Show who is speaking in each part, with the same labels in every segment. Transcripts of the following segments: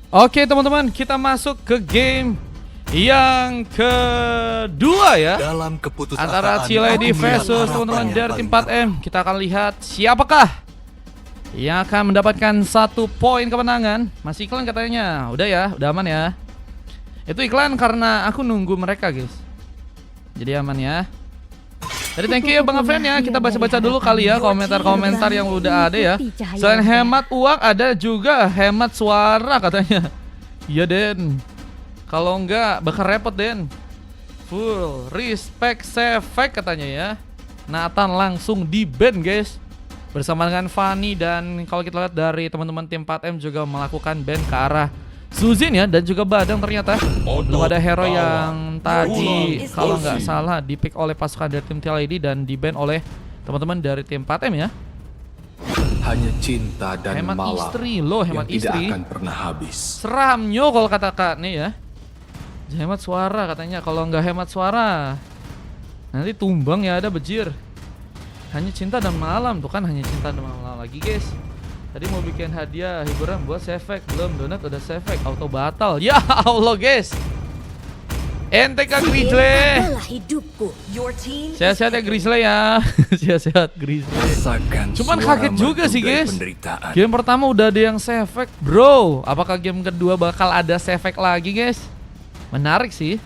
Speaker 1: Oke teman-teman, kita masuk ke game yang kedua ya.
Speaker 2: Dalam keputusasaan
Speaker 1: Antara Ciledi versus teman-teman dari tim 4M. Kita akan lihat siapakah yang akan mendapatkan 1 poin kemenangan. Masih iklan katanya. Udah ya, udah aman ya. Itu iklan karena aku nunggu mereka guys. Jadi aman ya. Jadi thank you Bang Afren ya. Kita baca-baca dulu kali ya komentar-komentar yang udah ada ya. Selain hemat uang ada juga hemat suara katanya. Iya Den. Kalau enggak bakal repot Den. Full respect sefek katanya ya. Nathan langsung di ban guys. Bersama dengan Fanny dan kalau kita lihat dari teman-teman tim 4M juga melakukan ban ke arah Suzin ya, dan juga Badang ternyata. Belum ada hero yang tadi kalau nggak salah di-pick oleh pasukan dari tim Ciledi dan di-ban oleh teman-teman dari tim 4M ya.
Speaker 2: Hanya cinta dan
Speaker 1: Hemat
Speaker 2: malam
Speaker 1: istri loh, hemat
Speaker 2: yang
Speaker 1: istri.
Speaker 2: tidak akan pernah habis.
Speaker 1: Seramnyo kalau kata Kak nih ya. Hemat suara katanya, kalau nggak hemat suara nanti tumbang ya, ada bejir. Hanya cinta dan malam tuh kan, hanya cinta dan malam lagi guys. Tadi mau bikin hadiah hiburan buat Sefek, belum donat udah Sefek, auto batal. Ya Allah guys. Ente Kak Grizzly. Sehat-sehat ya Grizzly ya. Sehat-sehat Grizzly.
Speaker 2: Rasakan
Speaker 1: Cuman
Speaker 2: suara
Speaker 1: kaget juga
Speaker 2: merdu
Speaker 1: sih
Speaker 2: dari
Speaker 1: guys.
Speaker 2: penderitaan.
Speaker 1: Game pertama udah ada yang Sefek bro. Apakah game kedua bakal ada Sefek lagi guys? Menarik sih.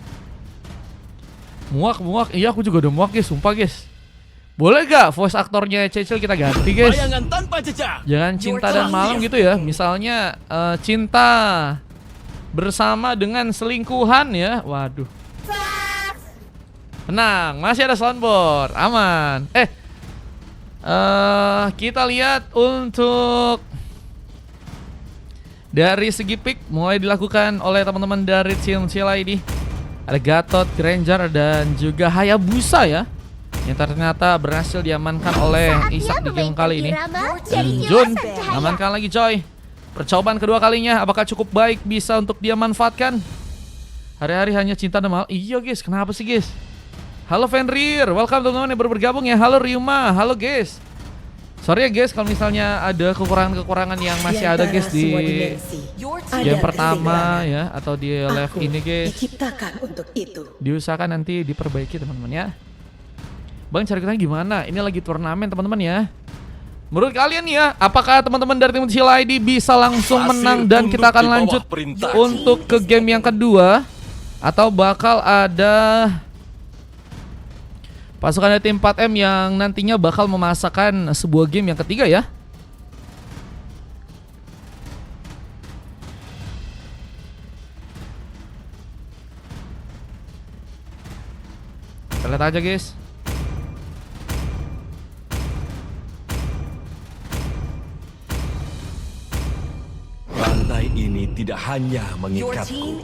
Speaker 1: Muak. Iya aku juga udah muak guys, sumpah guys. Boleh gak voice aktornya Cecil kita ganti guys?
Speaker 3: Bayangan tanpa jejak.
Speaker 1: Jangan cinta dan malam gitu ya. Misalnya cinta bersama dengan selingkuhan ya. Waduh. Tenang, masih ada soundboard, aman. Kita lihat untuk dari segi pick mulai dilakukan oleh teman-teman dari tim Ciledi. Ada Gatot, Granger dan juga Hayabusa ya, yang ternyata berhasil diamankan oleh Isak di game kali ini. Dan Jun amankan lagi coy. Percobaan kedua kalinya, apakah cukup baik bisa untuk dia manfaatkan? Hari-hari hanya cinta dan malam. Iya guys, kenapa sih guys? Halo Fenrir, welcome teman-teman yang baru bergabung ya. Halo Ryuma, halo guys. Sorry ya guys kalau misalnya ada kekurangan-kekurangan yang masih ada guys di game pertama ya, atau di live ini guys. Diusahakan nanti diperbaiki teman-teman ya. Bang cari kita gimana? Ini lagi turnamen teman-teman ya. Menurut kalian ya, apakah teman-teman dari tim Ciledi bisa langsung menang dan kita akan lanjut untuk ke game yang kedua, atau bakal ada pasukan dari tim 4M yang nantinya bakal memasakkan sebuah game yang ketiga ya? Kita lihat aja guys.
Speaker 3: Rantai ini tidak hanya mengikatku.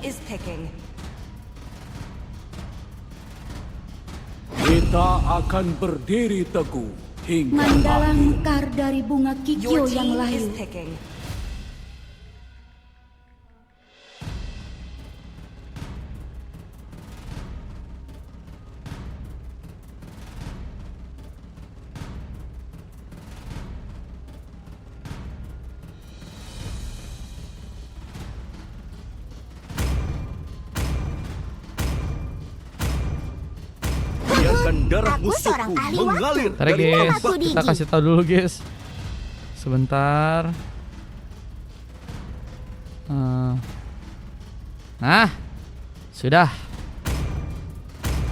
Speaker 3: Kita akan berdiri teguh hingga
Speaker 4: Mandalang
Speaker 3: akhir.
Speaker 4: mekar dari bunga kikyo yang layu.
Speaker 3: Biarkan darah musuhku mengalir
Speaker 1: Tarik
Speaker 3: dari
Speaker 1: guys,
Speaker 3: ombak.
Speaker 1: kita kasih tahu dulu guys. Sebentar. Nah, sudah.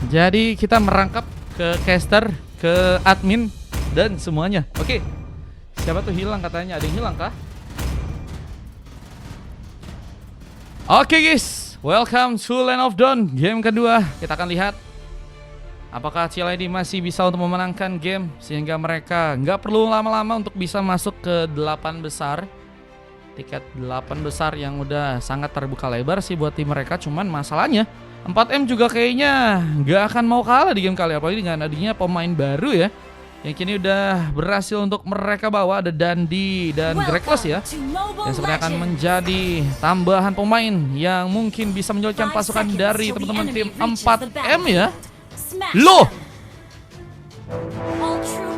Speaker 1: Jadi kita merangkap ke caster, ke admin dan semuanya. Oke. Siapa tuh hilang katanya? Ada yang hilang kah? Oke guys, welcome to Land of Dawn. Game kedua, kita akan lihat apakah Ciledi masih bisa untuk memenangkan game sehingga mereka nggak perlu lama-lama untuk bisa masuk ke 8 besar. Tiket 8 besar yang udah sangat terbuka lebar sih buat tim mereka. Cuman masalahnya 4M juga kayaknya nggak akan mau kalah di game kali, apalagi dengan adanya pemain baru ya, yang kini udah berhasil untuk mereka bawa. Ada Dandi dan Grekless ya, yang sebenarnya akan menjadi tambahan pemain yang mungkin bisa menyulitkan pasukan dari teman-teman tim 4M ya. Loh,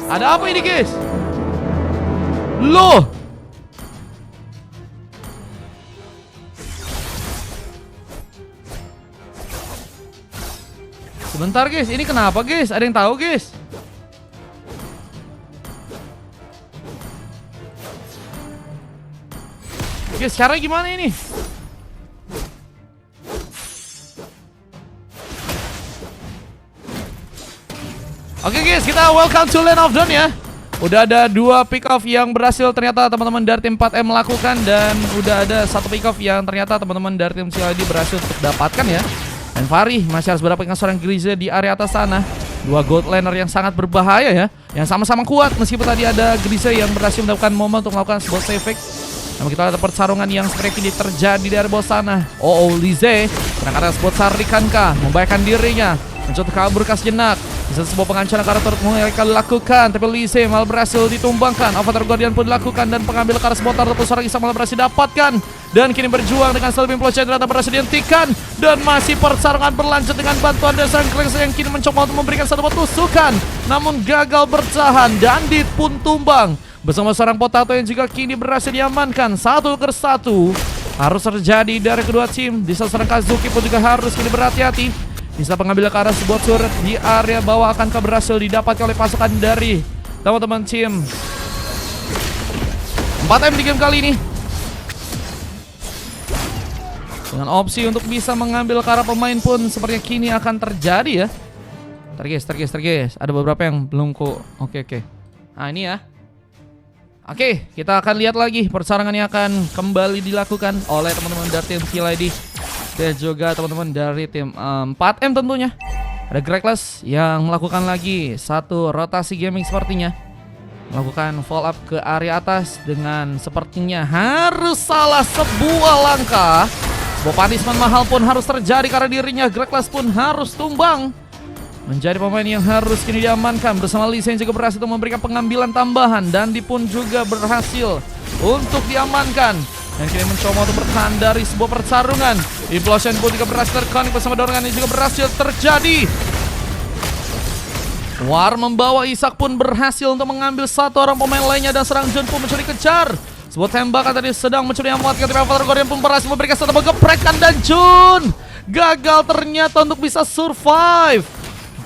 Speaker 1: ada apa ini guys? Loh, Bentar guys, ini kenapa guys? Ada yang tahu guys? Guys, caranya gimana ini? Oke guys, kita welcome to Land of Dawn ya. Udah ada 2 pick off yang berhasil ternyata teman-teman dari tim 4M melakukan. Dan udah ada 1 pick off yang ternyata teman-teman dari tim CLD berhasil untuk dapatkan ya. Dan Fahri masih harus berhadapan dengan seorang Grizzly di area atas sana. 2 gold laner yang sangat berbahaya ya, yang sama-sama kuat. Meskipun tadi ada Grizzly yang berhasil mendapatkan momen untuk melakukan sebuah save fake. Namun kita lihat pertarungan yang seperti ini terjadi dari bawah sana. Lize kadang-kadang sebuah Sarikanka membahayakan dirinya, mencoba kabur sejenak. Bisa sebuah pengancaran karakter mereka dilakukan, tapi Lize malah berhasil ditumbangkan. Avatar Guardian pun dilakukan dan pengambil karakter sebuah ataupun seorang Isak malah berhasil dapatkan. Dan kini berjuang dengan Selby Implosion ternyata berhasil dihentikan. Dan masih pertarungan berlanjut dengan bantuan dari sang Klex yang kini mencoba untuk memberikan satu tusukan, namun gagal bertahan. Dandit pun tumbang bersama seorang Potato yang juga kini berhasil diamankan. 1 ke 1 harus terjadi dari kedua tim. Di seorang Kazuki pun juga harus kini berhati-hati. Bisa pengambil ke arah sebuah turret di area bawah, akankah berhasil didapatkan oleh pasukan dari teman-teman tim 4M di game kali ini. Dengan opsi untuk bisa mengambil ke arah pemain pun sepertinya kini akan terjadi ya. Terges. Ada beberapa yang belum kok. Oke. Nah ini ya. Oke, kita akan lihat lagi persarangan yang akan kembali dilakukan oleh teman-teman dari tim CLD dan juga teman-teman dari tim 4M tentunya. Ada Gregless yang melakukan lagi satu rotasi gaming sepertinya. Melakukan follow up ke area atas dengan sepertinya harus salah sebuah langkah. Sebuah punishment mahal pun harus terjadi karena dirinya Gregless pun harus tumbang. Menjadi pemain yang harus kini diamankan bersama Lisa yang juga berhasil untuk memberikan pengambilan tambahan. Dandi pun juga berhasil untuk diamankan. Dan kini mencoba untuk bertahan dari sebuah pertarungan. Implosion pun juga berhasil terkonek bersama dorongan yang juga berhasil terjadi. War membawa Isak pun berhasil untuk mengambil 1 orang pemain lainnya. Dan serang Jun pun mencuri kejar. Sebuah tembakan tadi sedang mencuri yang membuatkan tim Avatar Guardian pun berhasil memberikan satu geprekan. Dan Jun gagal ternyata untuk bisa survive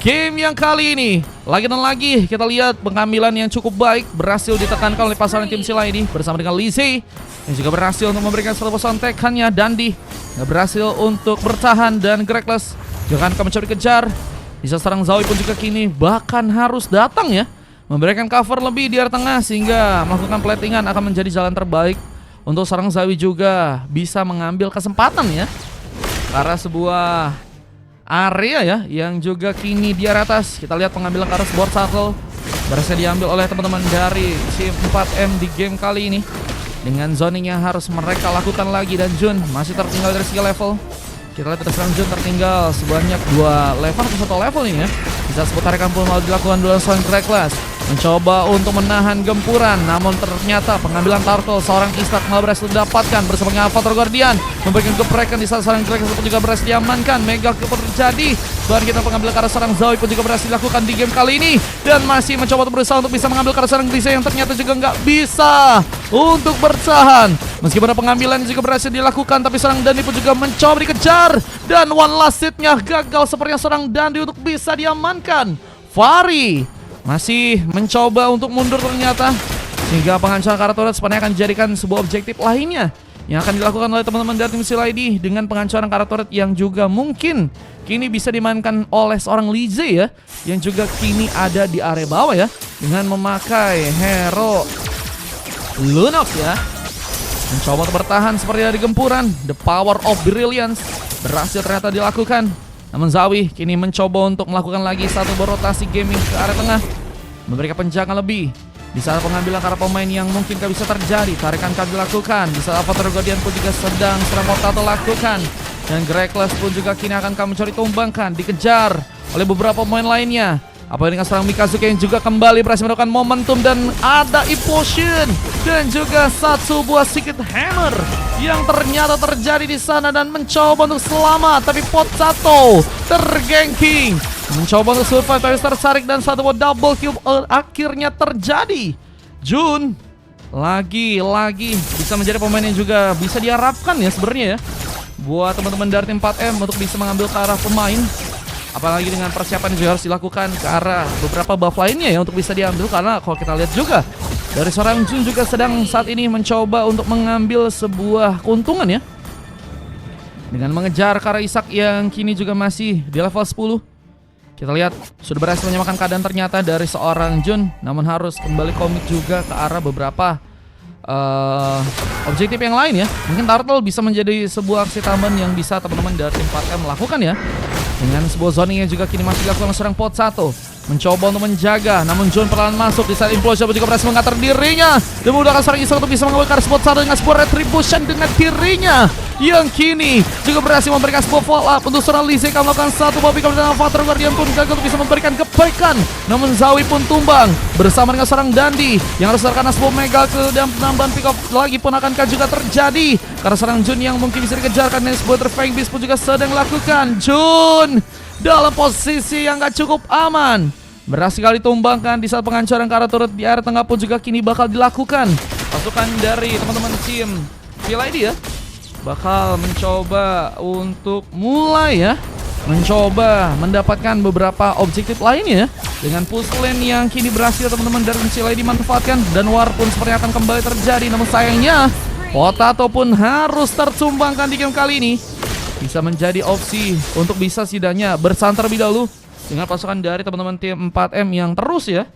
Speaker 1: game yang kali ini. Lagi dan lagi kita lihat pengambilan yang cukup baik berhasil ditekankan oleh pasangan tim Sila ini bersama dengan Lizzie yang juga berhasil untuk memberikan satu sontekannya. Dandi nggak berhasil untuk bertahan dan Gregless juga akan mencoba kejar. Bisa serang Zawi pun juga kini bahkan harus datang ya, memberikan cover lebih di area tengah sehingga melakukan platingan akan menjadi jalan terbaik untuk serang Zawi juga bisa mengambil kesempatan ya, karena sebuah area ya yang juga kini di area atas. Kita lihat pengambilan ke arah board shuttle berhasil diambil oleh teman-teman dari tim 4M di game kali ini dengan zoning yang harus mereka lakukan lagi. Dan Jun masih tertinggal dari segi level. Kita lihat terus Jun tertinggal sebanyak 2 level atau 1 level ini ya. Bisa sebut tarikan pun mau dilakukan dulu seorang Gregless mencoba untuk menahan gempuran, namun ternyata pengambilan turtle seorang Isak malah berhasil didapatkan bersama dengan Avatar Guardian memberikan geprekan di saat seorang Gregless pun juga berhasil diamankan. Mega pun terjadi. Bahkan kita pengambilan ke arah seorang Zawi pun juga berhasil dilakukan di game kali ini dan masih mencoba untuk berusaha untuk bisa mengambil ke arah seorang Glisa yang ternyata juga nggak bisa untuk bertahan. Meskipun pengambilan juga berhasil dilakukan, tapi seorang Dandi pun juga mencoba dikejar dan one last hit-nya gagal sepertinya seorang Dandi untuk bisa diamankan. Fahri masih mencoba untuk mundur ternyata, sehingga pengancaran karakter sebenarnya akan dijadikan sebuah objektif lainnya yang akan dilakukan oleh teman-teman dari tim CLD dengan pengancaran karakter yang juga mungkin kini bisa dimainkan oleh seorang Lize ya, yang juga kini ada di area bawah ya dengan memakai hero Lunok ya, mencoba untuk bertahan seperti dari gempuran. The power of brilliance berhasil ternyata dilakukan. Namun Zawi kini mencoba untuk melakukan lagi satu rotasi gaming ke area tengah, memberikan penjagaan lebih. Di saat pengambilan karena pemain yang mungkin gak bisa terjadi, tarikan akan dilakukan. Di saat Avatar Guardian pun juga sedang serang Potato lakukan. Dan Gregless pun juga kini akan mencuri tumbangkan, dikejar oleh beberapa pemain lainnya. Apa dengan serang Mikazuki yang juga kembali berhasil mendapatkan momentum dan ada implosion dan juga satu buah secret hammer yang ternyata terjadi di sana dan mencoba untuk selamat, tapi Potato terganking, mencoba untuk survive tapi tersarik dan satu buah double kill akhirnya terjadi. Jun lagi-lagi bisa menjadi pemain yang juga bisa diharapkan ya sebenarnya ya buat teman-teman dari tim 4M untuk bisa mengambil ke arah pemain. Apalagi dengan persiapan yang juga harus dilakukan ke arah beberapa buff lainnya ya untuk bisa diambil. Karena kalau kita lihat juga dari seorang Jun juga sedang saat ini mencoba untuk mengambil sebuah keuntungan ya, dengan mengejar Kara Isak yang kini juga masih di level 10. Kita lihat sudah berhasil menyamakan keadaan ternyata dari seorang Jun, namun harus kembali komit juga ke arah beberapa objektif yang lain ya. Mungkin Turtle bisa menjadi sebuah aksi tambahan yang bisa teman-teman dari tim 4M melakukan ya. Dengan sebuah zoning yang juga kini masih dilakukan oleh seorang Pot 1. Mencoba untuk menjaga, namun Jun perlahan masuk di saat Implosion juga berhasil mengatur dirinya dan memudahkan seorang Isak untuk bisa mengambil Kara Spot 1 dengan sebuah retribution dengan dirinya yang kini juga berhasil memberikan sebuah follow up untuk seorang Lizzie yang melakukan satu pick up dan Avatar Guardian pun gagal untuk bisa memberikan kebaikan, namun Zawi pun tumbang bersama dengan seorang Dandi yang harus terkena sebuah mega ke dan penambahan pick up lagi pun akankah juga terjadi karena seorang Jun yang mungkin bisa dikejarkan dan sebuah Fang Beast pun juga sedang lakukan. Jun dalam posisi yang gak cukup aman, berhasil kali tumbangkan di saat penghancuran Kara turret di area tengah pun juga kini bakal dilakukan. Pasukan dari teman-teman tim VLID ya bakal mencoba untuk mulai ya, mencoba mendapatkan beberapa objektif lainnya dengan push lane yang kini berhasil teman-teman dari VLID dimanfaatkan, dan war pun sepertinya akan kembali terjadi. Namun sayangnya Potato pun harus tersumbangkan di game kali ini. Bisa menjadi opsi untuk bisa setidaknya bersantai terlebih dahulu dengan pasukan dari teman-teman tim 4M yang terus ya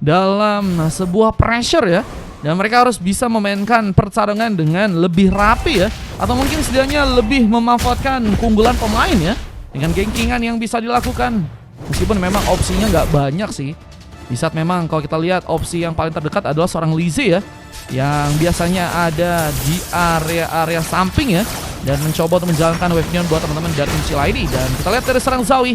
Speaker 1: dalam sebuah pressure ya, dan mereka harus bisa memainkan pertarungan dengan lebih rapi ya, atau mungkin setidaknya lebih memanfaatkan keunggulan pemain ya dengan gankingan yang bisa dilakukan. Meskipun memang opsinya nggak banyak sih, di saat memang kalau kita lihat opsi yang paling terdekat adalah seorang Lizzie ya, yang biasanya ada di area-area samping ya, dan mencoba untuk menjalankan wave neon buat teman-teman dari tim CLID. Dan kita lihat dari serang Zawi,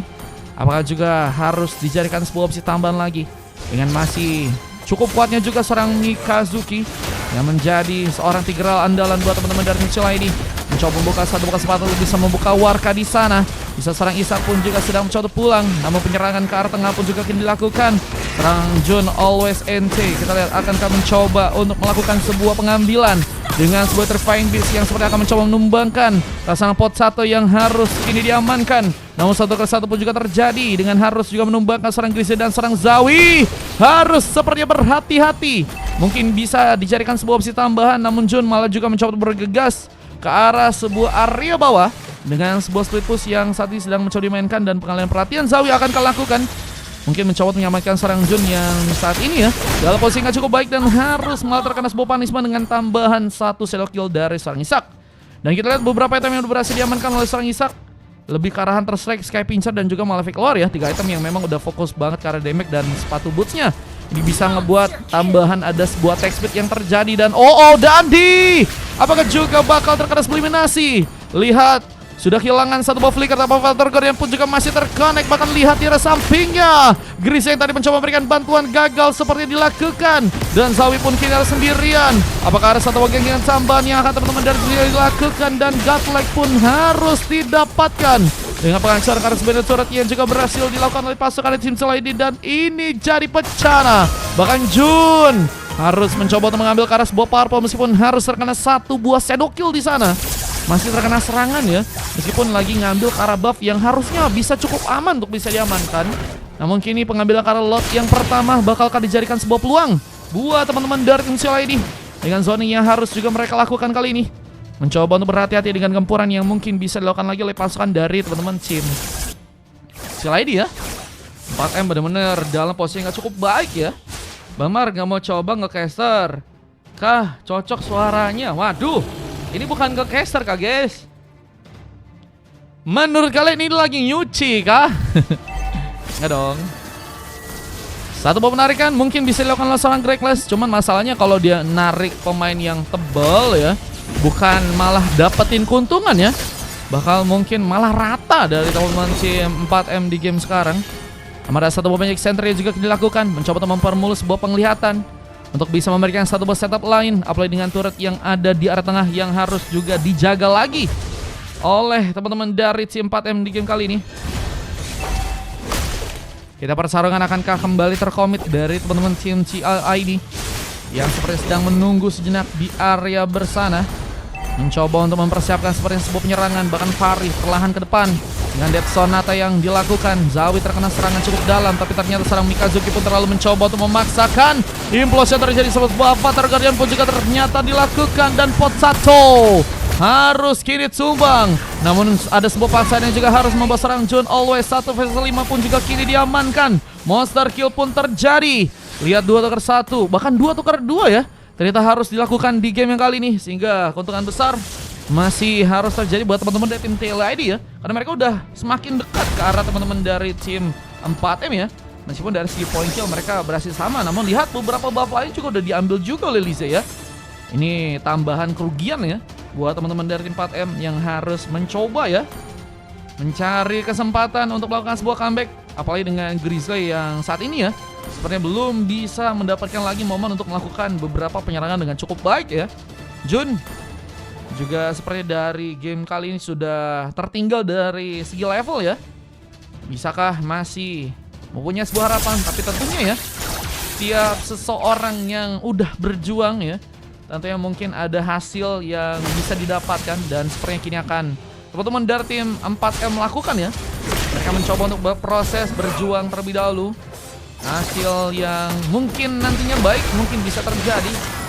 Speaker 1: apakah juga harus dijadikan sebuah opsi tambahan lagi dengan masih cukup kuatnya juga seorang Mikazuki yang menjadi seorang Tigreal andalan buat teman-teman dari tim CLID. Mencoba membuka satu kesempatan untuk bisa membuka Warka di sana. Bisa seorang Isak pun juga sedang mencoba pulang, namun penyerangan ke arah tengah pun juga kini dilakukan. Serang Jun always NT, kita lihat akankah mencoba untuk melakukan sebuah pengambilan dengan sebuah Terrifying Beast yang seperti akan mencoba menumbangkan pasangan Pot 1 yang harus kini diamankan. Namun satu ke satu pun juga terjadi dengan harus juga menumbangkan seorang Grise dan seorang Zawi. Harus sepertinya berhati-hati. Mungkin bisa dijadikan sebuah opsi tambahan, namun Jun malah juga mencoba bergegas ke arah sebuah area bawah dengan sebuah split push yang saat ini sedang mencoba dimainkan, dan pengalihan perhatian Zawi akan lakukan. Mungkin mencoba menyelamatkan seorang Jun yang saat ini ya dalam posisi yang cukup baik dan harus malah terkena sebuah punishment dengan tambahan satu shadow kill dari seorang Isak. Dan kita lihat beberapa item yang berhasil diamankan oleh seorang Isak, lebih ke arah Hunter Strike, Sky Pincer dan juga Malefic Lore ya. 3 item yang memang udah fokus banget ke arah damage dan sepatu bootsnya. Ini bisa ngebuat tambahan ada sebuah attack speed yang terjadi, dan Dandi apakah juga bakal terkena eliminasi? Lihat, sudah kehilangan satu buff flicker, tapi Avatar Guardian pun juga masih terconnect. Bahkan lihat di arah sampingnya, Grise yang tadi mencoba memberikan bantuan gagal seperti dilakukan, dan Zawi pun kini sendirian. Apakah ada satu bagian dengan tambahan yang akan teman-teman dari sini dilakukan, dan Godlike pun harus didapatkan dengan penghancuran Kara sebenarnya turret yang juga berhasil dilakukan oleh pasukan dari tim CLID, dan ini jadi pecana. Bahkan Jun harus mencoba untuk mengambil Kara sebuah powerful meskipun harus terkena satu buah shadow kill di sana. Masih terkena serangan ya, meskipun lagi ngambil Kara buff yang harusnya bisa cukup aman untuk bisa diamankan. Namun kini pengambilan Kara lot yang pertama bakalkah dijadikan sebuah peluang buat teman-teman dari tim CLID dengan zoning yang harus juga mereka lakukan kali ini. Mencoba untuk berhati-hati dengan gempuran yang mungkin bisa dilakukan lagi oleh pasukan dari teman-teman tim CLID ya. 4M benar-benar dalam posisi yang gak cukup baik ya. Bang Mar gak mau coba nge-caster kah? Cocok suaranya. Waduh, ini bukan nge-caster kah guys? Menurut kalian ini lagi nyuci kah? Nggak dong. Satu bom penarikan mungkin bisa dilakukan oleh seorang Gregless, cuman masalahnya kalau dia narik pemain yang tebal ya, bukan malah dapetin keuntungan ya, bakal mungkin malah rata dari teman-teman tim 4M di game sekarang. Ada satu bom magic center yang juga dilakukan, mencoba untuk mempermulus sebuah penglihatan untuk bisa memberikan satu buah setup lain, apalagi dengan turret yang ada di area tengah yang harus juga dijaga lagi oleh teman-teman dari tim 4M di game kali ini. Kita persarongan akankah kembali terkomit dari teman-teman tim CLID yang seperti sedang menunggu sejenak di area bersana, mencoba untuk mempersiapkan seperti sebuah penyerangan. Bahkan Faris perlahan ke depan Dengan Death Sonata yang dilakukan, Zawi terkena serangan cukup dalam, tapi ternyata serang Mikazuki pun terlalu mencoba untuk memaksakan. Implosion terjadi, sebuah Avatar Guardian pun juga ternyata dilakukan, dan Potsato harus kini tumbang. Namun ada sebuah paksaan yang juga harus membawa serang Jun Always 1 vs 5 pun juga kini diamankan. Monster kill pun terjadi. Lihat 2 tukar 1, bahkan 2 tukar 2 ya. Ternyata harus dilakukan di game yang kali ini, sehingga keuntungan besar masih harus terjadi buat teman-teman dari tim TLID ya. Karena mereka udah semakin dekat ke arah teman-teman dari tim 4M ya. Meskipun dari segi point kill mereka berhasil sama, namun lihat beberapa buff lain juga udah diambil juga oleh Lize ya. Ini tambahan kerugian ya buat teman-teman dari tim 4M yang harus mencoba ya mencari kesempatan untuk melakukan sebuah comeback. Apalagi dengan Grizzly yang saat ini ya sepertinya belum bisa mendapatkan lagi momen untuk melakukan beberapa penyerangan dengan cukup baik ya. Jun juga seperti dari game kali ini sudah tertinggal dari segi level ya. Bisakah masih mempunyai sebuah harapan? Tapi tentunya ya, setiap seseorang yang udah berjuang ya, tentunya mungkin ada hasil yang bisa didapatkan. Dan sepertinya kini akan teman-teman dari tim 4M melakukan ya. Mereka mencoba untuk berproses, berjuang terlebih dahulu. Hasil yang mungkin nantinya baik, mungkin bisa terjadi.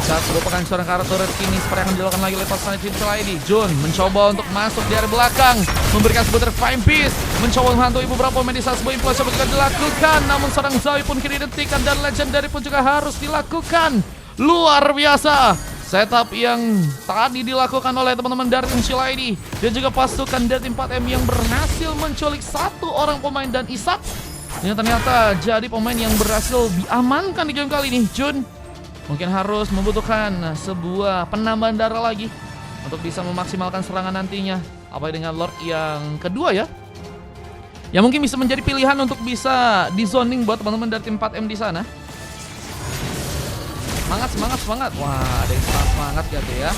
Speaker 1: Saat merupakan seorang karakter kini seperti akan dilakukan lagi oleh pasukan tim TLID. Jun mencoba untuk masuk dari belakang, memberikan sebuah Fine Beast, mencoba menghantui beberapa pemain di saat sebuah implosion juga dilakukan. Namun seorang Zawi pun kini dihentikan dan Legendary pun juga harus dilakukan. Luar biasa setup yang tadi dilakukan oleh teman-teman dari tim TLID dan juga pasukan dari tim 4M yang berhasil menculik 1 orang pemain dan Isak. Yang ternyata jadi pemain yang berhasil diamankan di game kali ini. Jun mungkin harus membutuhkan sebuah penambahan darah lagi untuk bisa memaksimalkan serangan nantinya. Apalagi dengan Lord yang kedua ya, yang mungkin bisa menjadi pilihan untuk bisa di zoning buat teman-teman dari tim 4M di sana. Semangat. Wah, ada yang semangat gitu ya.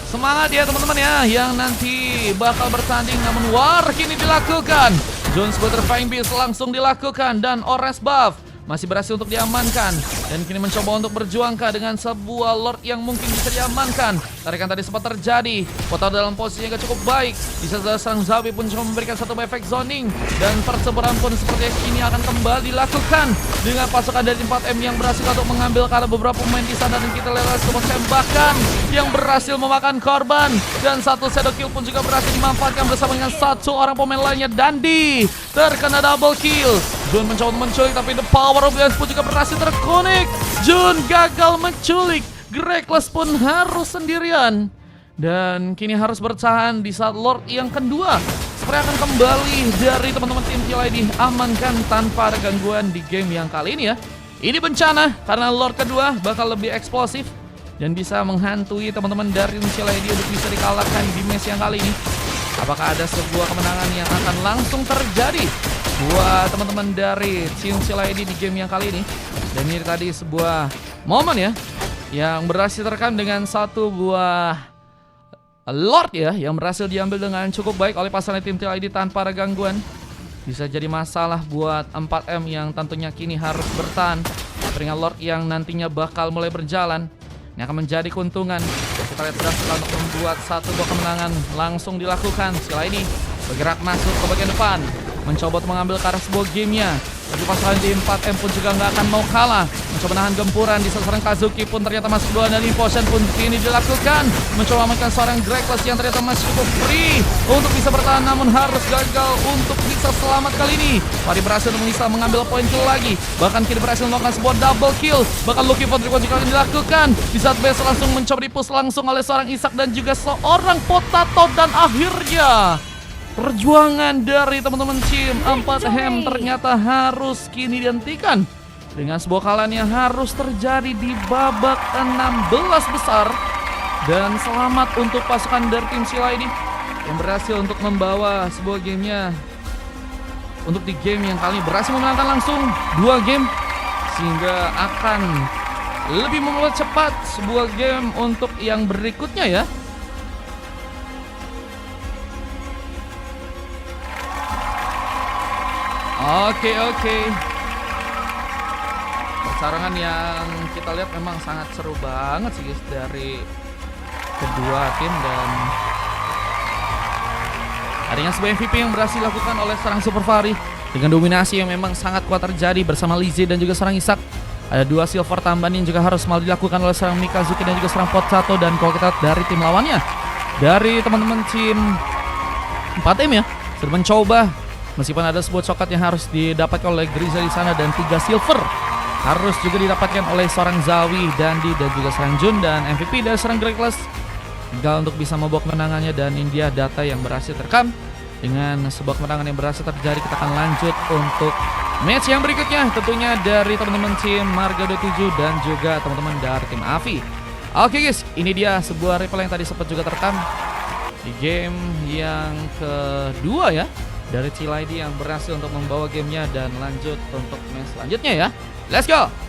Speaker 1: Semangat ya teman-teman ya, yang nanti bakal bertanding. Namun war kini dilakukan. Jones Butterflying Beast langsung dilakukan dan Orange Buff masih berhasil untuk diamankan. Dan kini mencoba untuk berjuangkah dengan sebuah Lord yang mungkin bisa diamankan. Tarikan tadi sempat terjadi. Kota dalam posisi yang gak cukup baik. Bisa sang Zawi pun cuma memberikan satu efek zoning. Dan persebaran pun sepertinya kini akan kembali dilakukan dengan pasukan dari 4M yang berhasil untuk mengambil karena beberapa pemain di sana. Dan kita lihat sebuah tembakan yang berhasil memakan korban. Dan satu shadow kill pun juga berhasil dimanfaatkan bersama dengan 1 orang pemain lainnya. Dandi terkena double kill. Jun mencoba menculik tapi the power of Blades pun juga berhasil terkonek. Jun gagal menculik. Reckless pun harus sendirian. Dan kini harus bertahan di saat Lord yang kedua seperti akan kembali dari teman-teman tim TLID amankan tanpa ada gangguan di game yang kali ini ya. Ini bencana karena Lord kedua bakal lebih eksplosif dan bisa menghantui teman-teman dari tim TLID untuk bisa dikalahkan di match yang kali ini. Apakah ada sebuah kemenangan yang akan langsung terjadi buat teman-teman dari tim TLID di game yang kali ini? Dan ini tadi sebuah momen ya yang berhasil terekam dengan satu buah Lord ya yang berhasil diambil dengan cukup baik oleh pasangan tim TLID tanpa ada gangguan. Bisa jadi masalah buat 4M yang tentunya kini harus bertahan dengan Lord yang nantinya bakal mulai berjalan. Ini akan menjadi keuntungan. Kita lihat berhasil untuk membuat satu buah kemenangan langsung dilakukan. Setelah ini bergerak masuk ke bagian depan, mencoba untuk mengambil ke arah sebuah gamenya. Tapi pasangan di 4M pun juga nggak akan mau kalah. Mencoba nahan gempuran di seorang Kazuki pun ternyata masuk duluan dan potion pun kini dilakukan. Mencoba mengamankan seorang Reckless yang ternyata masih cukup free untuk bisa bertahan, namun harus gagal untuk bisa selamat kali ini. Mari berhasil untuk bisa mengambil poin kill lagi. Bahkan kini berhasil melakukan sebuah double kill. Bahkan Lucky Foundry pun juga akan dilakukan. Di saat base langsung mencoba dipus langsung oleh seorang Isak dan juga seorang Potato. Dan akhirnya perjuangan dari teman-teman tim 4M ternyata harus kini dihentikan dengan sebuah kekalahan yang harus terjadi di babak 16 besar. Dan selamat untuk pasukan dari tim TLID yang berhasil untuk membawa sebuah gamenya untuk di game yang kali ini berhasil memenangkan langsung 2 game, sehingga akan lebih membuat cepat sebuah game untuk yang berikutnya ya. Oke. Persarangan yang kita lihat memang sangat seru banget sih guys dari kedua tim. Dan Adanya sebuah MVP yang berhasil dilakukan oleh seorang Super Fahri dengan dominasi yang memang sangat kuat terjadi bersama Lizzie dan juga seorang Isak. Ada 2 silver tambahan yang juga harus malah dilakukan oleh seorang Mikazuki dan juga seorang Potsato. Dan kalau kita lihat dari tim lawannya, dari teman-teman tim 4M ya, sudah mencoba meskipun ada sebuah coklat yang harus didapatkan oleh Griza di sana dan 3 silver harus juga didapatkan oleh seorang Zawi, Dandi dan juga seorang Jun. Dan MVP dari seorang Gregless tinggal untuk bisa membawa kemenangannya. Dan India data yang berhasil terekam dengan sebuah kemenangan yang berhasil terjadi. Kita akan lanjut untuk match yang berikutnya, tentunya dari teman-teman tim Marga 27 dan juga teman-teman dari tim Avi. Oke guys, ini dia sebuah replay yang tadi sempat juga terekam di game yang kedua ya, dari Cilaidi yang berhasil untuk membawa gamenya dan lanjut untuk match selanjutnya ya. Let's go!